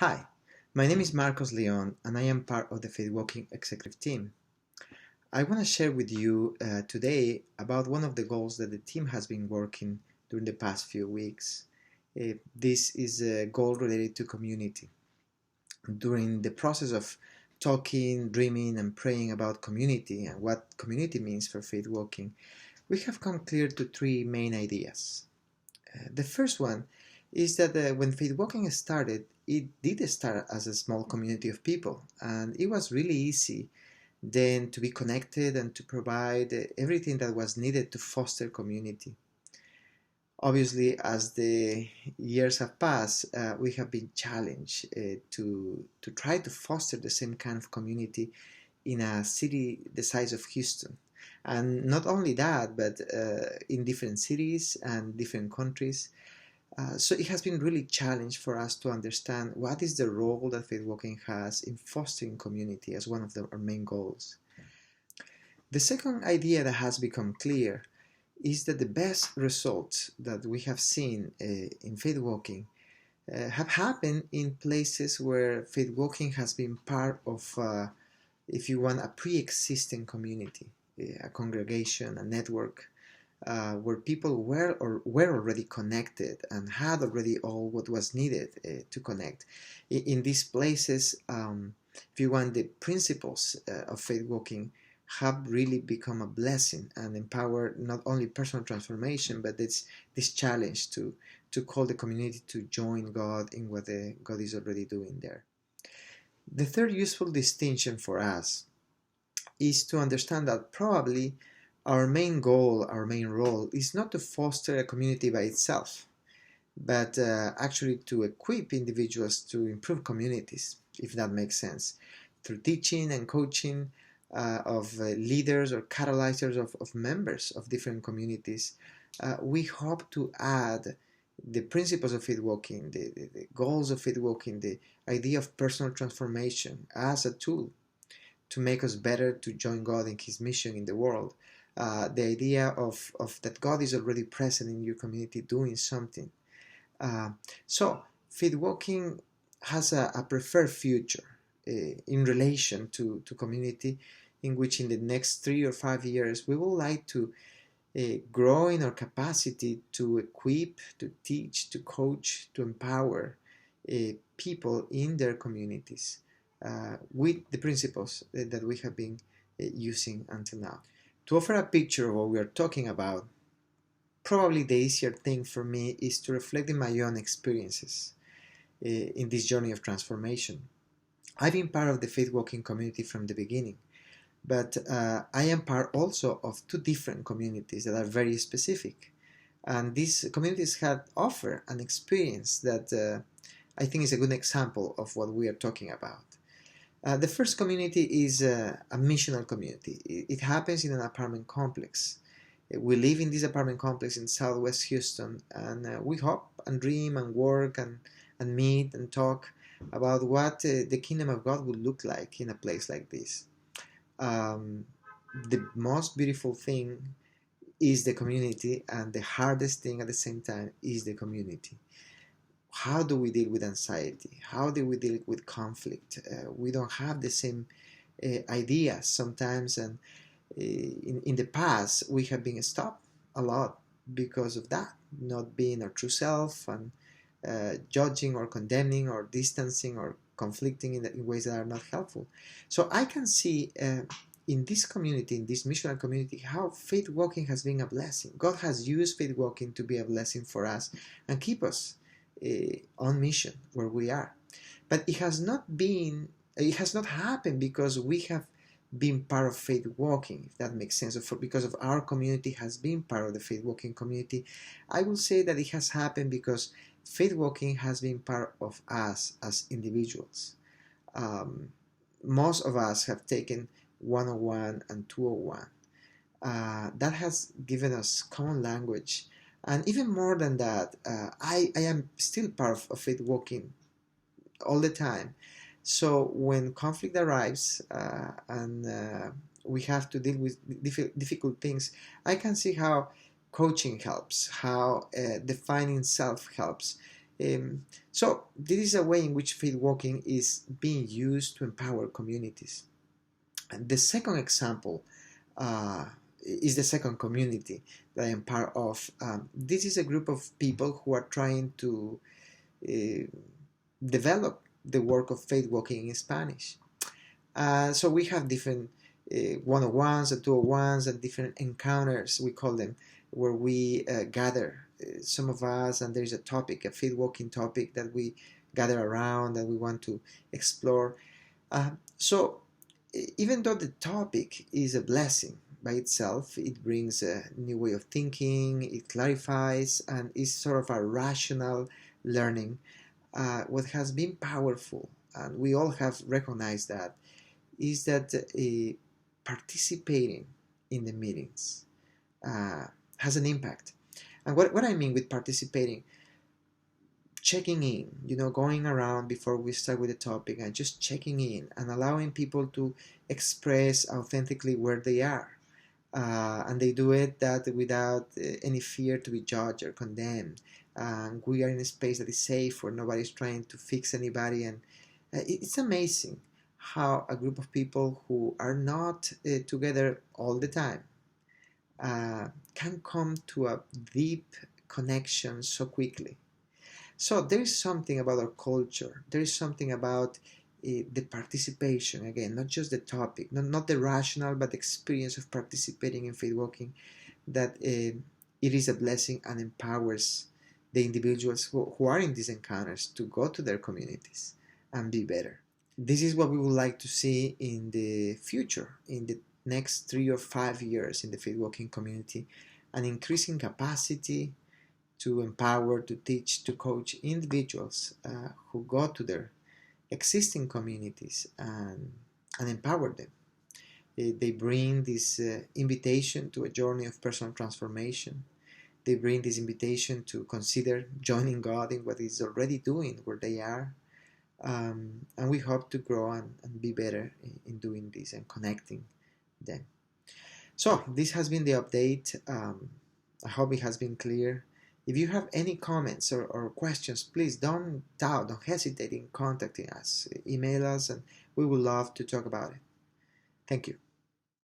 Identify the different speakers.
Speaker 1: Hi, my name is Marcos Leon and I am part of the Faithwalking executive team. I want to share with you today about one of the goals that the team has been working during the past few weeks. This is a goal related to community. During the process of talking, dreaming, and praying about community and what community means for Faithwalking, we have come clear to three main ideas. The first one is that when Faithwalking started, it did start as a small community of people, and it was really easy then to be connected and to provide everything that was needed to foster community. Obviously, as the years have passed, we have been challenged to try to foster the same kind of community in a city the size of Houston. And not only that, but in different cities and different countries. So it has been really challenging for us to understand what is the role that Faithwalking has in fostering community as one of our main goals. The second idea that has become clear is that the best results that we have seen in Faithwalking have happened in places where Faithwalking has been part of, if you want, a pre-existing community, a congregation, a network, where people were already connected and had already all what was needed to connect. In these places, if you want, the principles of Faithwalking have really become a blessing and empower not only personal transformation, but it's this challenge to call the community to join God in what God is already doing there. The third useful distinction for us is to understand that probably our main goal, our main role is not to foster a community by itself, but actually to equip individuals to improve communities, if that makes sense, through teaching and coaching of leaders or catalyzers of members of different communities. We hope to add the principles of Faithwalking, the goals of Faithwalking, the idea of personal transformation as a tool to make us better to join God in His mission in the world. The idea of that God is already present in your community doing something. So Faithwalking has a preferred future in relation to community, in which in the next 3 or 5 years we would like to grow in our capacity to equip, to teach, to coach, to empower people in their communities with the principles that we have been using until now. To offer a picture of what we are talking about, probably the easier thing for me is to reflect in my own experiences in this journey of transformation. I've been part of the Faithwalking community from the beginning, but I am part also of two different communities that are very specific. And these communities have offered an experience that I think is a good example of what we are talking about. The first community is a missional community. It happens in an apartment complex. We live in this apartment complex in Southwest Houston, and we hope and dream and work and meet and talk about what the kingdom of God would look like in a place like this. The most beautiful thing is the community, and the hardest thing at the same time is the community. How do we deal with anxiety? How do we deal with conflict? We don't have the same ideas sometimes, and in the past we have been stopped a lot because of that, not being our true self and judging or condemning or distancing or conflicting in ways that are not helpful. So I can see in this community, in this missional community, how Faithwalking has been a blessing. God has used Faithwalking to be a blessing for us and keep us on mission where we are. But it has not happened because we have been part of Faithwalking, if that makes sense, or because of our community has been part of the Faithwalking community. I will say that it has happened because Faithwalking has been part of us as individuals. Most of us have taken 101 and 201. That has given us common language. And even more than that, I am still part of Faithwalking all the time. So when conflict arrives and we have to deal with difficult things, I can see how coaching helps, how defining self helps. So this is a way in which faith walking is being used to empower communities. And the second example uh, is the second community that I am part of. This is a group of people who are trying to uh, develop the work of faith walking in Spanish. So we have different one-on-ones and two-on-ones and different encounters, we call them, where we gather, some of us, and there's a topic, a faith walking topic that we gather around and we want to explore. So even though the topic is a blessing by itself, it brings a new way of thinking, it clarifies, and is sort of a rational learning. What has been powerful, and we all have recognized that, is that participating in the meetings uh, has an impact. And what I mean with participating, checking in, going around before we start with the topic and just checking in and allowing people to express authentically where they are. And they do it that without any fear to be judged or condemned. We are in a space that is safe where nobody's trying to fix anybody. And it's amazing how a group of people who are not together all the time can come to a deep connection so quickly. So there is something about our culture. There is something about the participation, again, not just the topic, not the rational, but the experience of participating in faith walking, that it is a blessing and empowers the individuals who are in these encounters to go to their communities and be better. This is what we would like to see in the future, in the next 3 or 5 years in the faith walking community, an increasing capacity to empower, to teach, to coach individuals who go to their existing communities and empower them. They bring this invitation to a journey of personal transformation. They bring this invitation to consider joining God in what He's already doing where they are. And we hope to grow and be better in doing this and connecting them. So this has been the update. I hope it has been clear. If you have any comments or questions, please don't doubt, don't hesitate in contacting us. Email us and we would love to talk about it. Thank you.